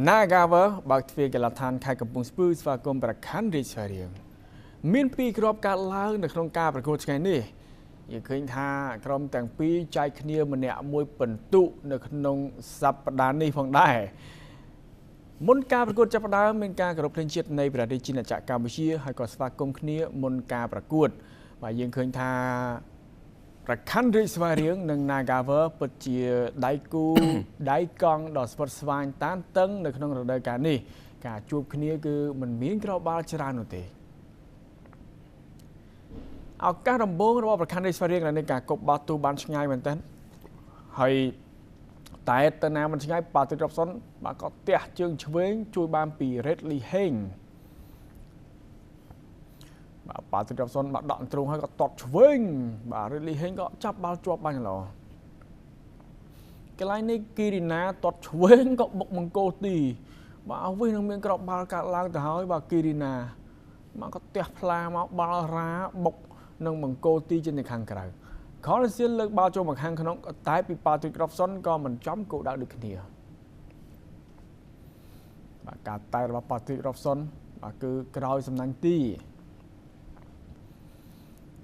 Nagaver បើកទ្វារកីឡដ្ឋានខេត្តកំពង់ស្ពឺស្វាគមន៍ប្រខណ្ឌរាជវារីមានពីរគ្រាប់កាត់ឡើងនៅក្នុងការប្រកួតថ្ងៃនេះយើងឃើញថាក្រុមទាំងពីរចែកគ្នាម្នាក់មួយពិន្ទុនៅក្នុងសប្តាហ៍នេះផងដែរមុនការប្រកួតចាប់ផ្ដើមមានការគោរពភ្លេងជាតិនៃព្រះរាជាណាចក្រកម្ពុជាហើយក៏ស្វាគមន៍គ្នាមុនការប្រកួតបាទយើងឃើញថាប្រខណ្ឌរាជវារីនិង Nagaver ពិតជាដៃគូដៃកង់ដ៏ស្វិតស្វាញតានតឹងនៅក្នុងរដូវកាលនេះការជួបគ្នាគឺមិនមានក្របបាល់ច្រើននោះទេឱកាសដំបូងរបស់ប្រខណ្ឌរាជវារីនៅការគប់បាល់ទូបានឆ្ងាយមែនទែនហើយតែទៅណាមិនឆ្ងាយប៉ាទិក Robson បាទក៏ទះជើងឆ្វេងជួយបានពី Redley Heng បាទប៉ាទិក Robson បាទដកទ្រូងហើយក៏តតឆ្វេងបាទ Redley Heng ក៏ចាប់បាល់ជាប់បានល្អកន្លែងនេះគីរីណាតតឆ្វេងក៏បុកមង្គលទីបាទអស់វិញនឹងមានក្របបាល់កាត់ឡើងទៅហើយបាទគីរីណាមកក៏ទះផ្លាមកបាល់រ៉ាបុកនឹងមង្គលទីចេញទៅខាងក្រៅខនសៀលលើកបាល់ចូលមកខាងក្នុងតែពីប៉ាទិក Robson ក៏មិនចំគោលដៅដូចគ្នាបាទការតែរបស់ប៉ាទិក Robson បាទគឺក្រោយសំណាញ់ទី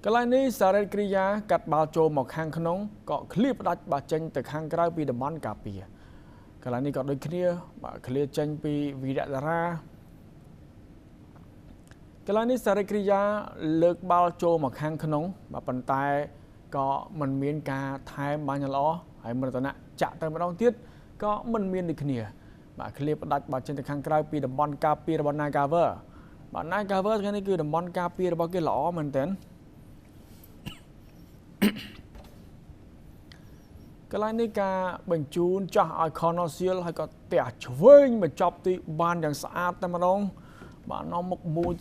កន្លែងនេះសារ៉េតគ្រីយ៉ាកាត់បាល់ចូលមកខាងក្នុងក៏ឃ្លៀផ្ដាច់បាល់ចេញទៅខាងក្រៅពីតំបន់ការពារកន្លែងនេះក៏ដូចគ្នាបាទឃ្លៀចេញពីវីរៈតារាកន្លែងនេះសារ៉េតគ្រីយ៉ាលើកបាល់ចូលមកខាងក្នុងបាទប៉ុន្តែក៏មិនមានការថែមបានល្អហើយមរតនៈចាក់ទៅម្ដងទៀតក៏មិនមានដូចគ្នាបាទឃ្លៀផ្ដាច់បាល់ចេញទៅខាងក្រៅពីតំបន់ការពាររបស់ Nagaver បាទ Nagaver ថ្ងៃនេះគឺតំបន់ការពាររបស់គេល្អមែនទែនកន្លែងនេះការបញ្ជូនចាស់ឲ្យ Conosiel ហើយក៏ទះឆ្វេងបញ្ចប់ទីបានយ៉ាងស្អាតតែម្ដងបាទនាំមុខ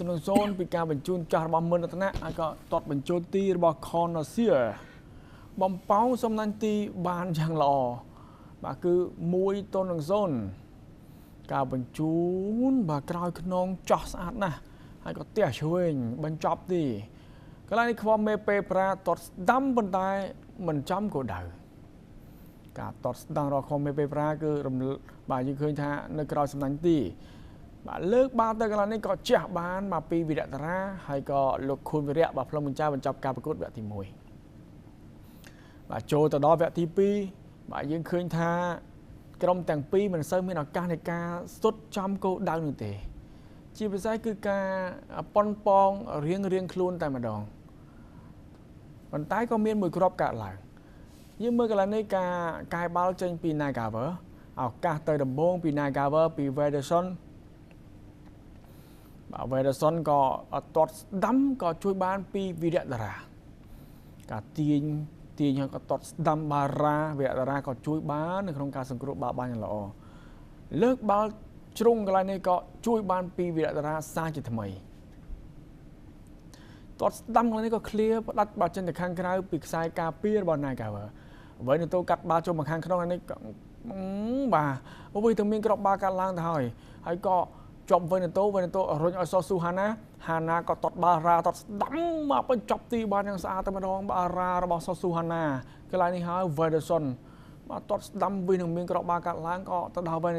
1-0ពីការបញ្ជូនចាស់របស់មនរតនៈហើយក៏តតបញ្ជូនទីរបស់ Conosiel បំប៉ោងសំណាញ់ទីបានយ៉ាងល្អបាទគឺ1-0ការបញ្ជូនបាទក្រោយខ្នងចោះស្អាតណាស់ហើយក៏ទះឆ្វេងបញ្ចប់ទីកន្លែងនេះខ្វំមេពេប្រាតតស្ដាំប៉ុន្តែមិនចំគោលដៅការតតស្ដាំរបស់ខ្វំមេពេប្រាគឺបាទយើងឃើញថានៅក្រោយសំណាញ់ទីបាទលើកបាល់ទៅកន្លែងនេះក៏ជះបានមកពីវីរៈតារាហើយក៏លោកខួនវីរៈបាទផ្លុំបញ្ចាបញ្ចប់ការប្រកួតវគ្គទី1បាទចូលទៅដល់វគ្គទី2បាទយើងឃើញថាក្រុមទាំងពីរមិនសូវមានឱកាសនៃការសុទ្ធចំគោលដៅនោះទេជាពិសេសគឺការប៉ុនប៉ងរៀងខ្លួនតែម្ដងប៉ុន្តែក៏មានមួយគ្រាប់កាត់ឡើងយើងមើលកន្លែងនេះការកាយបាល់ចេញពី Nagaver ឱកាសទៅដំបូងពី Nagaver ពី Wederson បាទ Wederson ក៏តតស្ដាំក៏ជួយបានពីវីរៈតារាការទាញហើយក៏តតស្ដាំបារ៉ាវីរៈតារាក៏ជួយបាននៅក្នុងការសង្គ្រោះបាល់បានយ៉ាងល្អលើកបាល់ជ្រុងកន្លែងនេះក៏ជួយបានពីវីរៈតារាសាជាថ្មីតតស្ដាំកន្លែងនេះក៏ឃ្លៀផ្ដាច់បាល់ចេញទៅខាងក្រៅពីខ្សែការពាររបស់ Nagaver អ្វីនៅទៅកាត់បាល់ចូលមកខាងក្នុងនេះបាទអ្វីទៅមានក្របបាល់កាត់ឡើងទៅហើយក៏ជាប់វិញទៅរុញឲ្យសស៊ូហាណាក៏តតបាល់រ៉ាតតស្ដាំមកបញ្ចប់ទីបានយ៉ាងស្អាតតែម្ដងបាល់រ៉ារបស់សស៊ូហាណាកន្លែងនេះហើយ Wederson បាទតតស្ដាំវិញនឹងមានក្របបាល់កាត់ឡើងក៏ទៅដល់វិញ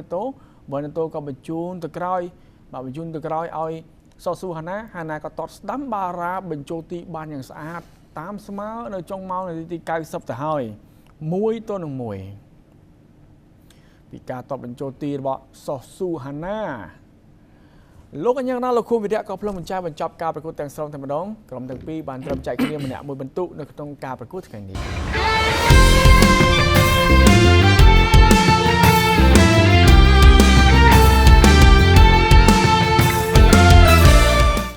ទៅក៏បញ្ជូនទៅក្រោយឲ្យសស៊ូហាណាក៏តតស្ដាំបាល់រ៉ាបញ្ចូលទីបានយ៉ាងស្អាតតាមស្មើនៅចុងម៉ោងនាទី90ទៅហើយ1-1ពីការតបបញ្ចូលទីរបស់សស៊ូហាណាលោកអញ្ញាណាលោកខួនវិរៈក៏ផ្លុំបញ្ចាបញ្ចប់ការប្រកួតទាំងស្រុងតែម្ដងក្រុមទាំងពីរបានត្រឹមចែកគ្នាម្នាក់មួយបន្ទុកនៅក្នុងការប្រកួតថ្ងៃនេះ